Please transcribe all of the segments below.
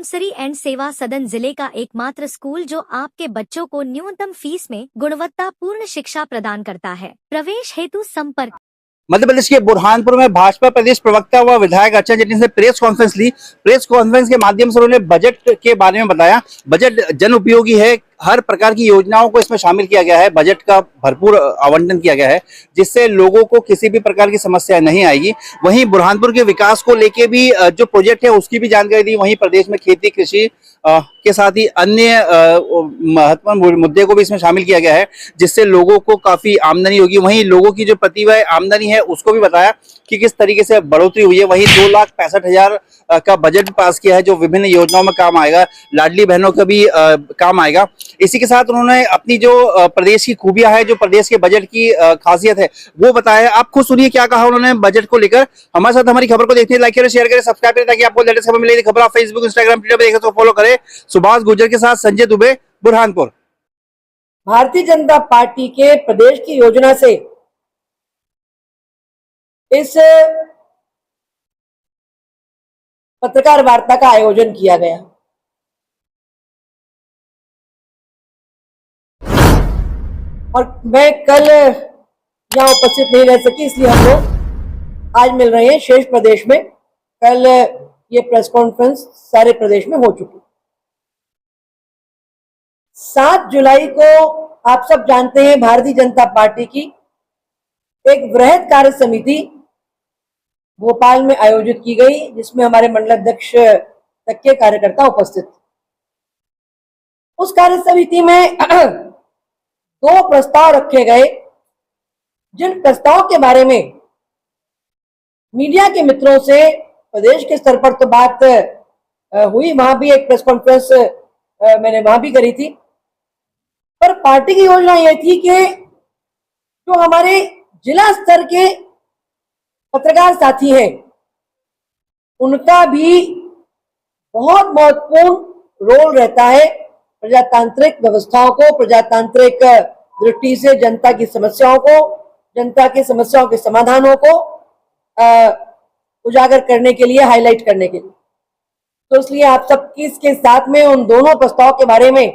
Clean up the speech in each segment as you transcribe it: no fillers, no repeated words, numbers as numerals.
स्पॉन्सरी and सेवा सदन जिले का एकमात्र स्कूल जो आपके बच्चों को न्यूनतम फीस में गुणवत्तापूर्ण शिक्षा प्रदान करता है। प्रवेश हेतु संपर्क। मध्य प्रदेश के बुरहानपुर में भाजपा प्रदेश प्रवक्ता व विधायक अर्चना जेटली ने प्रेस कॉन्फ्रेंस ली। प्रेस कॉन्फ्रेंस के माध्यम से उन्होंने बजट के बारे में बताया। बजट जन उपयोगी है, हर प्रकार की योजनाओं को इसमें शामिल किया गया है। बजट का भरपूर आवंटन किया गया है जिससे लोगों को किसी भी प्रकार की समस्या नहीं आएगी। वहीं बुरहानपुर के विकास को लेके भी जो प्रोजेक्ट है उसकी भी जानकारी दी। वहीं प्रदेश में खेती कृषि के साथ ही अन्य महत्वपूर्ण मुद्दे को भी इसमें शामिल किया गया है जिससे लोगों को काफी आमदनी होगी। वहीं लोगों की जो प्रतिव्यय आमदनी है उसको भी बताया कि किस तरीके से बढ़ोतरी हुई है। वहीं 2,65,000 का बजट पास किया है जो विभिन्न योजनाओं में काम आएगा। लाडली बहनों का भी काम आएगा। इसी के साथ उन्होंने अपनी जो प्रदेश की खूबियां है, जो प्रदेश के बजट की खासियत है वो बताया। आप खुद सुनिए क्या कहा उन्होंने बजट को लेकर। हमारे साथ हमारी खबर को देखते हैं, लाइक करें, शेयर करें, सब्सक्राइब करें ताकि आपको लेटेस्ट खबर मिले। खबर आप फेसबुक, इंस्टाग्राम, ट्विटर पर देखें तो फॉलो करें। सुभाष गुर्जर के साथ संजय दुबे, बुरहानपुर। भारतीय जनता पार्टी के प्रदेश की योजना से इस पत्रकार वार्ता का आयोजन किया गया और मैं कल यहां उपस्थित नहीं रह सकी, इसलिए हम लोग आज मिल रहे हैं शेष प्रदेश में। कल ये प्रेस कॉन्फ्रेंस सारे प्रदेश में हो चुकी। 7 जुलाई को आप सब जानते हैं भारतीय जनता पार्टी की एक वृहद कार्य समिति भोपाल में आयोजित की गई जिसमें हमारे मंडल अध्यक्ष तक के कार्यकर्ता उपस्थित थे। उस कार्य समिति में 2 प्रस्ताव रखे गए जिन प्रस्ताव के बारे में मीडिया के मित्रों से प्रदेश के स्तर पर तो बात हुई, वहां भी एक प्रेस कॉन्फ्रेंस मैंने वहां भी करी थी। पर पार्टी की योजना यह थी कि जो हमारे जिला स्तर के पत्रकार साथी हैं उनका भी बहुत महत्वपूर्ण रोल रहता है प्रजातांत्रिक व्यवस्थाओं को, प्रजातांत्रिक दृष्टि से जनता की समस्याओं को, जनता की समस्याओं के समाधानों को उजागर करने के लिए, हाईलाइट करने के लिए। तो इसलिए आप सबकी इसके साथ में उन दोनों प्रस्ताव के बारे में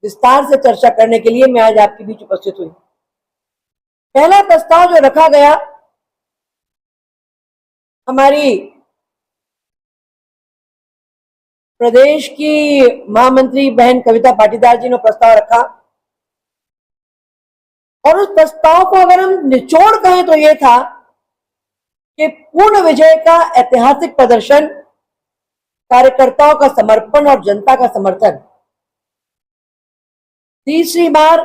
विस्तार से चर्चा करने के लिए मैं आज आपके बीच उपस्थित हुई। पहला प्रस्ताव जो रखा गया, हमारी प्रदेश की महामंत्री बहन कविता पाटीदार जी ने प्रस्ताव रखा और उस प्रस्ताव को अगर हम निचोड़ कहें तो यह था कि पूर्ण विजय का ऐतिहासिक प्रदर्शन, कार्यकर्ताओं का समर्पण और जनता का समर्थन। तीसरी बार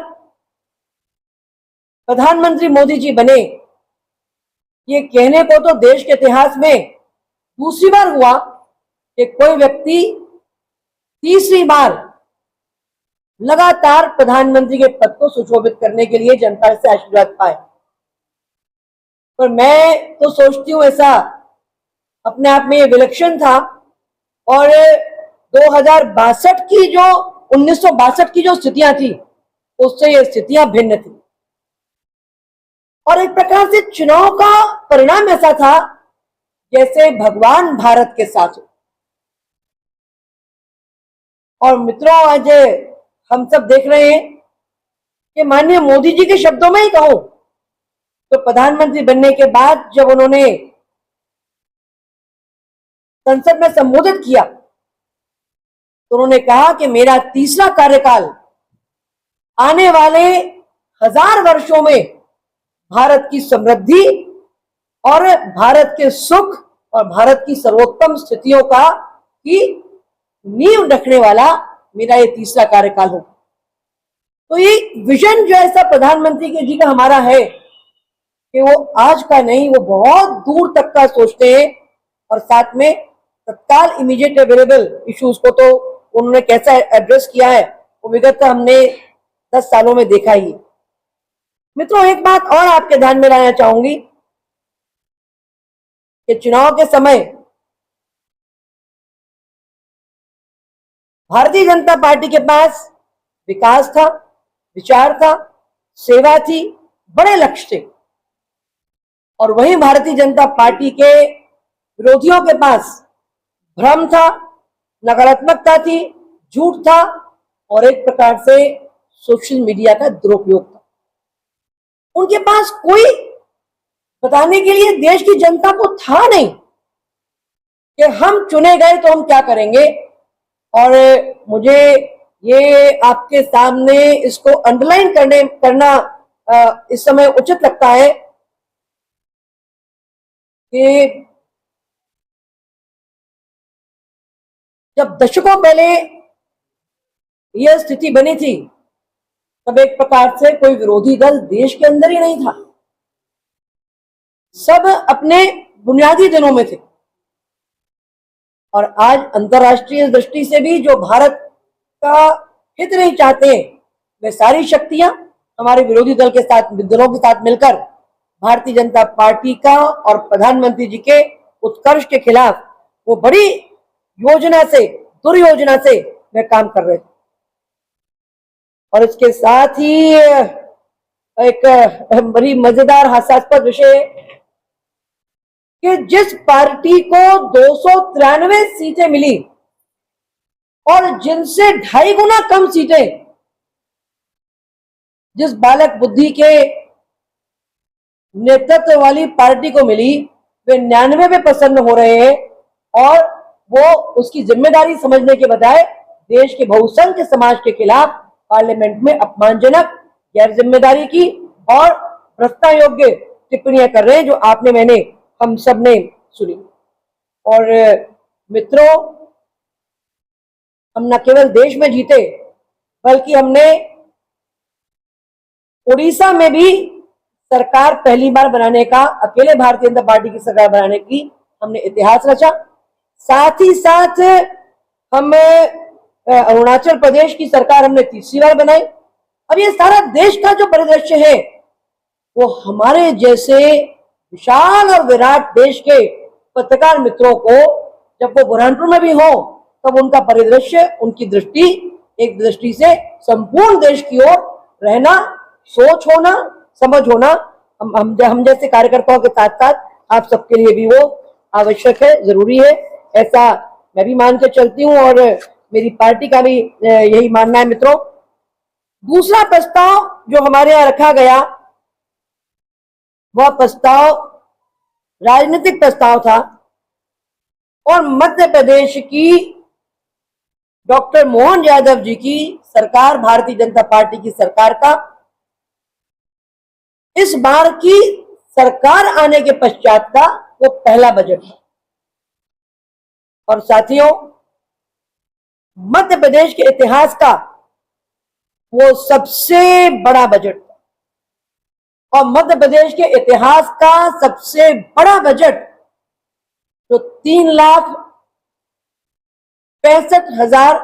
प्रधानमंत्री मोदी जी बने, ये कहने को तो देश के इतिहास में दूसरी बार हुआ कि कोई व्यक्ति तीसरी बार लगातार प्रधानमंत्री के पद को सुशोभित करने के लिए जनता से आशीर्वाद पाए। पर मैं तो सोचती हूं ऐसा अपने आप में ये विलक्षण था और 2062 की जो 1962 की जो स्थितियां थी उससे ये स्थितियां भिन्न थी और एक प्रकार से चुनाव का परिणाम ऐसा था जैसे भगवान भारत के साथ हो। और मित्रों, आज हम सब देख रहे हैं कि माननीय मोदी जी के शब्दों में ही कहूं तो प्रधानमंत्री बनने के बाद जब उन्होंने संसद में संबोधित किया तो उन्होंने कहा कि मेरा तीसरा कार्यकाल आने वाले 1000 वर्षों में भारत की समृद्धि और भारत के सुख और भारत की सर्वोत्तम स्थितियों का की नींव रखने वाला मेरा ये तीसरा कार्यकाल होगा। तो ये विजन जो ऐसा प्रधानमंत्री के जी का हमारा है कि वो आज का नहीं, वो बहुत दूर तक का सोचते हैं और साथ में तत्काल इमीडिएट अवेलेबल इश्यूज को तो उन्होंने कैसा एड्रेस किया है वो विगत हमने 10 सालों में देखा ही। मित्रों, एक बात और आपके ध्यान में लाना चाहूंगी कि चुनाव के समय भारतीय जनता पार्टी के पास विकास था, विचार था, सेवा थी, बड़े लक्ष्य थे और वहीं भारतीय जनता पार्टी के विरोधियों के पास भ्रम था, नकारात्मकता थी, झूठ था और एक प्रकार से सोशल मीडिया का दुरुपयोग था। उनके पास कोई बताने के लिए देश की जनता को था नहीं कि हम चुने गए तो हम क्या करेंगे। और मुझे ये आपके सामने इसको अंडरलाइन करना इस समय उचित लगता है कि जब दशकों पहले यह स्थिति बनी थी तब एक प्रकार से कोई विरोधी दल देश के अंदर ही नहीं था, सब अपने बुनियादी दिनों में थे। और आज अंतर्राष्ट्रीय दृष्टि से भी जो भारत का हित नहीं चाहते हैं, वे सारी शक्तियां हमारे विरोधी दलों के साथ मिलकर भारतीय जनता पार्टी का और प्रधानमंत्री जी के उत्कर्ष के खिलाफ वो बड़ी योजना से, दुर्योजना से वे काम कर रहे थे। और इसके साथ ही एक बड़ी मजेदार हास्यास्पद विषय है कि जिस पार्टी को 293 सीटें मिली और जिनसे 2.5 गुना कम सीटें जिस बालक बुद्धि के नेतृत्व वाली पार्टी को मिली, वे 99 पे प्रसन्न हो रहे हैं और वो उसकी जिम्मेदारी समझने के बजाय देश के बहुसंख्य समाज के खिलाफ पार्लियामेंट में अपमानजनक, गैर जिम्मेदारी की और भ्रष्टा योग्य टिप्पणियां कर रहे हैं, जो आपने मैंने हम सब ने सुनी। और मित्रों, हम न केवल देश में जीते बल्कि हमने उड़ीसा में भी सरकार पहली बार बनाने का, अकेले भारतीय जनता पार्टी की सरकार बनाने की हमने इतिहास रचा। साथ ही साथ हम अरुणाचल प्रदेश की सरकार हमने तीसरी बार बनाई। अब ये सारा देश का जो परिदृश्य है वो हमारे जैसे विशाल और विराट देश के पत्रकार मित्रों को, जब वो बुरहानपुर में भी हो, तब उनका परिदृश्य, उनकी दृष्टि एक दृष्टि से संपूर्ण देश की ओर रहना, सोच होना, समझ होना हम जैसे कार्यकर्ताओं के साथ साथ आप सबके लिए भी वो आवश्यक है, जरूरी है। ऐसा मैं भी मान के चलती हूँ और मेरी पार्टी का भी यही मानना है। मित्रों, दूसरा प्रस्ताव जो हमारे यहाँ रखा गया वह प्रस्ताव राजनीतिक प्रस्ताव था और मध्य प्रदेश की डॉक्टर मोहन यादव जी की सरकार, भारतीय जनता पार्टी की सरकार का इस बार की सरकार आने के पश्चात का वो पहला बजट है। और साथियों, मध्य प्रदेश के इतिहास का वो सबसे बड़ा बजट था और मध्य प्रदेश के इतिहास का सबसे बड़ा बजट जो 3,65,000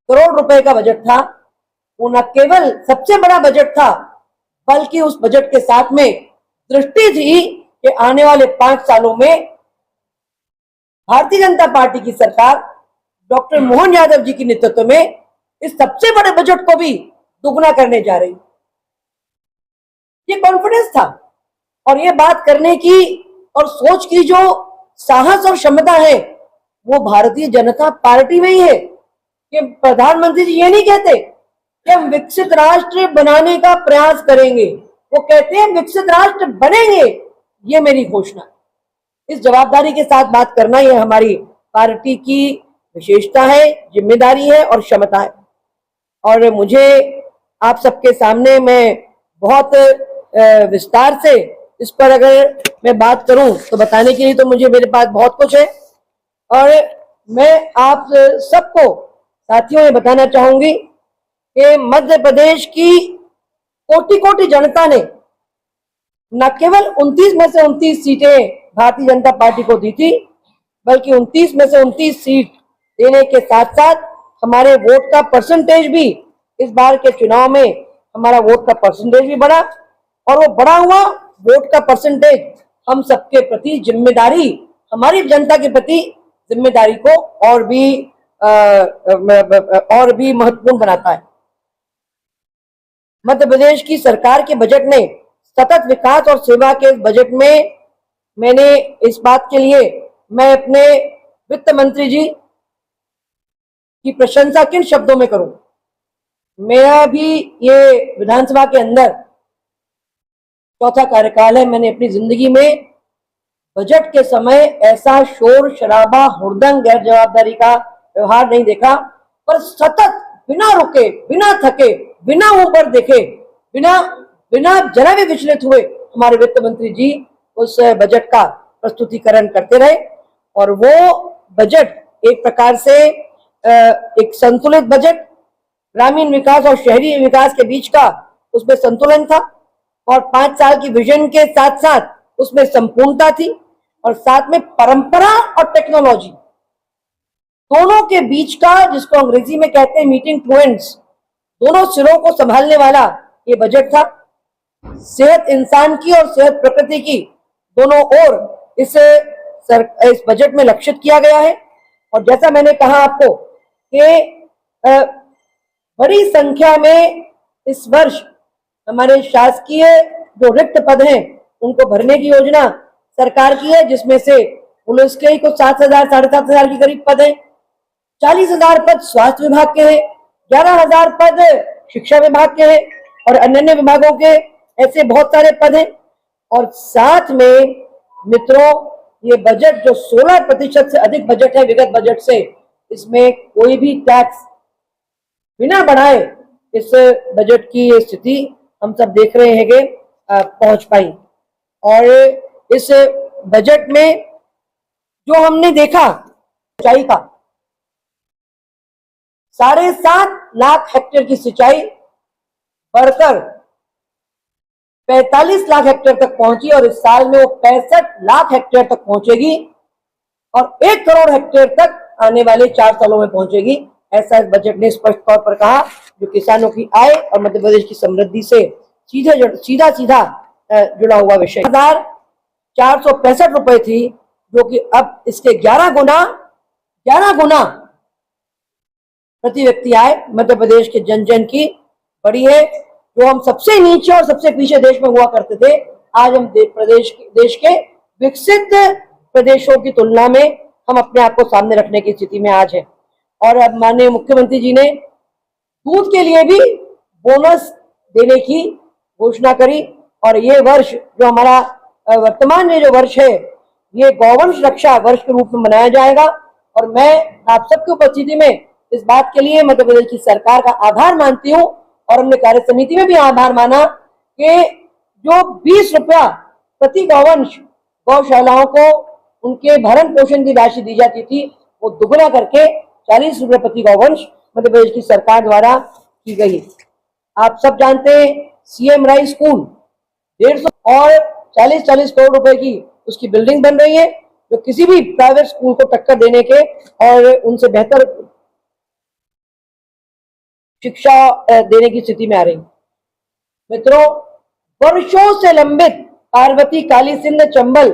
करोड़ रुपए का बजट था, वो न केवल सबसे बड़ा बजट था बल्कि उस बजट के साथ में दृष्टि थी कि आने वाले 5 सालों में भारतीय जनता पार्टी की सरकार डॉक्टर मोहन यादव जी के नेतृत्व में इस सबसे बड़े बजट को भी दुगना करने जा रही। ये कॉन्फिडेंस था और ये बात करने की और सोच की जो साहस और क्षमता है वो भारतीय जनता पार्टी में ही है। कि प्रधानमंत्री जी ये नहीं कहते कि हम विकसित राष्ट्र बनाने का प्रयास करेंगे, वो कहते हैं विकसित राष्ट्र बनेंगे, ये मेरी घोषणा। इस जवाबदारी के साथ बात करना ये हमारी पार्टी की विशेषता है, जिम्मेदारी है और क्षमता है। और मुझे आप सबके सामने मैं बहुत विस्तार से इस पर अगर मैं बात करूं तो बताने के लिए तो मुझे मेरे पास बहुत कुछ है। और मैं आप सबको साथियों ये बताना चाहूंगी कि मध्य प्रदेश की कोटि कोटि जनता ने न केवल 29 में से 29 सीटें भारतीय जनता पार्टी को दी थी, बल्कि 29 में से 29 सीट देने के साथ साथ हमारे वोट का परसेंटेज भी, इस बार के चुनाव में हमारा वोट का परसेंटेज भी बढ़ा। और वो बढ़ा हुआ वोट का परसेंटेज हम सबके प्रति जिम्मेदारी, हमारी जनता के प्रति जिम्मेदारी को और भी महत्वपूर्ण बनाता है। मध्य प्रदेश की सरकार के बजट में सतत विकास और सेवा के बजट में मैंने इस बात के लिए मैं अपने वित्त मंत्री जी की प्रशंसा किन शब्दों में करूं। मेरा भी ये विधानसभा के अंदर चौथा कार्यकाल है। मैंने अपनी जिंदगी में बजट के समय ऐसा शोर शराबा, हुड़दंग, गैर जवाबदारी का व्यवहार नहीं देखा, पर सतत बिना रुके, बिना थके, बिना ऊपर देखे, बिना बिना जरा भी विचलित हुए हमारे वित्त मंत्री जी उस बजट का प्रस्तुतिकरण करते रहे। और वो बजट एक प्रकार से एक संतुलित बजट, ग्रामीण विकास और शहरी विकास के बीच का उसमें संतुलन था, और 5 साल की विजन के साथ साथ उसमें संपूर्णता थी, और साथ में परंपरा और टेक्नोलॉजी दोनों के बीच का, जिसको अंग्रेजी में कहते हैं मीटिंग टू एंड्स, दोनों सिरों को संभालने वाला ये बजट था। सेहत इंसान की और सेहत प्रकृति की दोनों ओर इस बजट में लक्षित किया गया है। और जैसा मैंने कहा आपको कि बड़ी संख्या में इस वर्ष हमारे शासकीय जो रिक्त पद हैं उनको भरने की योजना सरकार की है, जिसमें से पुलिस के ही कुछ 7,000 साढ़े 7,000 के करीब पद हैं, 40,000 पद स्वास्थ्य विभाग के हैं, 11,000 पद शिक्षा विभाग के हैं, और अन्य विभागों के ऐसे बहुत सारे पद हैं। और साथ में मित्रों, ये बजट जो 16% से अधिक बजट है विगत बजट से, इसमें कोई भी टैक्स बिना बढ़ाए इस बजट की स्थिति हम सब देख रहे हैं कि पहुंच पाई। और इस बजट में जो हमने देखा सिंचाई का, 7.5 लाख हेक्टेयर की सिंचाई बढ़कर 45 लाख हेक्टेयर तक पहुंची, और इस साल में वो 65 लाख हेक्टेयर तक पहुंचेगी, और 1 करोड़ हेक्टेयर तक आने वाले 4 सालों में पहुंचेगी। ऐसा इस बजट ने स्पष्ट तौर पर कहा, जो किसानों की आय और मध्य प्रदेश की समृद्धि से सीधा जुड़ा हुआ विषय। 1,465 रुपए थी, जो कि अब इसके 11 गुना प्रति व्यक्ति आय मध्य प्रदेश के जन जन की बढ़ी है। जो हम सबसे नीचे और सबसे पीछे देश में हुआ करते थे, आज हम देश के विकसित प्रदेशों की तुलना में हम अपने आप को सामने रखने की स्थिति में आज है। और अब माननीय मुख्यमंत्री जी ने दूध के लिए भी बोनस देने की घोषणा करी, और ये वर्ष जो हमारा वर्तमान में जो वर्ष है, ये गौवंश रक्षा वर्ष के रूप में मनाया जाएगा। और मैं आप सबकी उपस्थिति में इस बात के लिए मध्य प्रदेश की सरकार का आभार मानती हूँ, और हमने कार्य समिति में भी आभार माना कि जो 20 रुपया प्रति गौवंश गौशालाओं को उनके भरण पोषण की राशि दी जाती थी, वो दुगना करके 40 रुपये प्रति गौवंश मध्य प्रदेश की सरकार द्वारा की गई। आप सब जानते हैं सीएम राइस स्कूल 150 और 40 करोड़ रुपए की उसकी बिल्डिंग बन रही है, जो किसी भी प्राइवेट स्कूल को टक्कर देने के और उनसे बेहतर शिक्षा देने की स्थिति में आ रही। मित्रों, वर्षों से लंबित पार्वती, काली सिंध, चंबल